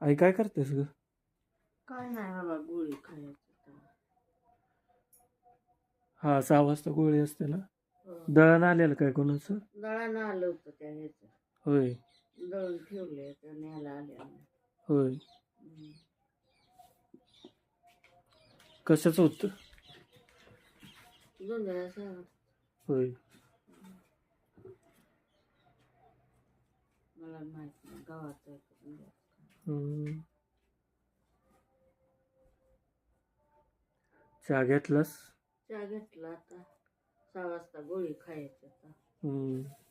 आई काय करतेस ग? काय नाही बाबा, गोळी खायची. हा 6 वाजता गोळी असते ना. हो. दळण आलेलं काय कोणाचं? दळण आलं होतं त्या ह्याचं, होय दळून ठेवले तर न्यायला आले. होय. कशाचं होतं? जोंधळ्याचं. होय. मला माहित नाही, गावात आहे का जोंधळ्याचं. हम्म. चहा घेतलास? चहा घेतला आता. 6 वाजता गोळी खायची आता.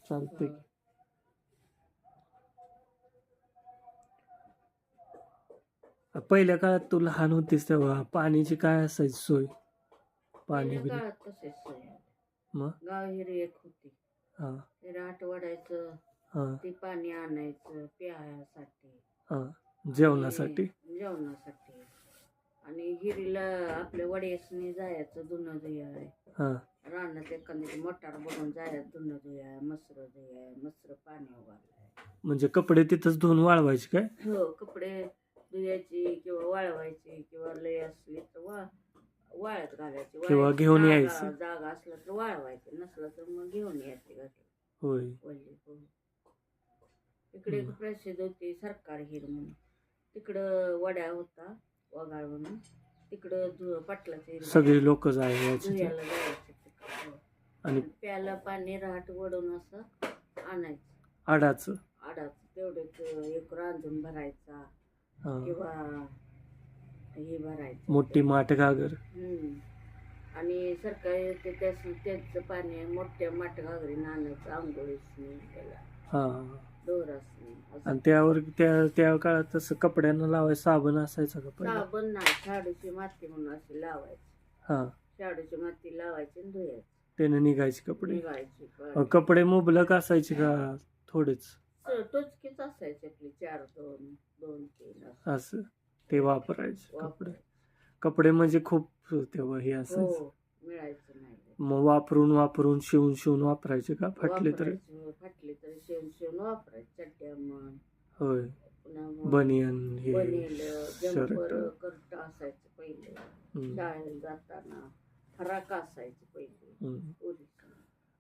चालतंय. पहिल्या काळात तू लहान होतीस तेव्हा पाण्याची काय असायची सोय? पाणी बिणी काळात तसेच सोय. मग गाव हिरी एक होती. हा ते राट वडायचं, हा ते पाणी आणायचं प्यायसाठी, हा जेवणासाठी. जेवणासाठी. आणि हिरीला आपल्या वड्यासनी जायचं धुणं धुयाय. हा रानात एखादी मोटार बनवून जायचं धुणं धुयाय, मसर धुयाय, मसर पाणी उभारलाय. म्हणजे कपडे तिथंच धुवून वाळवायचे काय? हो, कपडे धुयाची किंवा वाळवायची, किंवा लय असली तर वाळत घालायची, किंवा घेऊन यायचं. जागा असलं तर वाळवायचं, नसलं तर मग घेऊन यायची घरी. होय. इकडे एक प्रसिद्ध होती सरकार हिर म्हणून, तिकडं वड्या होता वगाळ म्हणून, तिकडं पाटलाचे सगळी लोक जायची धुयाला जायचे तिकडं. आणि प्याला पाणी राहट वडून असं आणायचं आडाचं. तेवढेच एक रांजून भरायचा किंवा हे भरायचं, मोठी माठ घागर. आणि सरकारी त्याचं पाणी मोठ्या माठ घागरीनं आणायचं आंघोळीसनी त्याला, दोरासनी. आणि त्यावर त्या काळात तसं कपड्यांना लावायचं साबण असायचं का पहिला? साबण नाही, शाडूची माती म्हणून अशी लावायची. शाडूची माती लावायची आणि धुयायची, त्याने निघायचे कपडे. निघायची. कपडे मुबलक असायचे का थोडेच? टोचकीच असायची आपली 4, 2, 3 असं ते वापरायचे कपडे म्हणजे खूप तेव्हा हे असायचं. मिळायचं नाही. मग वापरून शिवून वापरायचे का? फाटले तरी शिवून वापरायचे. चड्ड्या म्हण, होय, बनियन हे जंपर कर्ट असायचं पहिले. शाळेला जाताना फराक असायचं पहिले.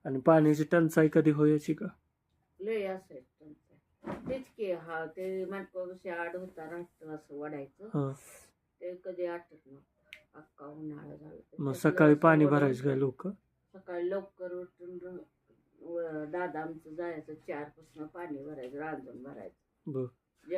आणि पाण्याची टंचाई कधी व्हायची का? लय असायचं टंचाई. तेच की हा ते माणपाशी आड होता राहत असं वडायचं, ते कधी आटत नव्हतं. अख्खा उन्हाळा झाला. मग सकाळी पाणी भरायचे काय लोक? सकाळी लवकर उठून दादा आमचं जायचं 4 पासून पाणी भरायचं, रांजण भरायचं.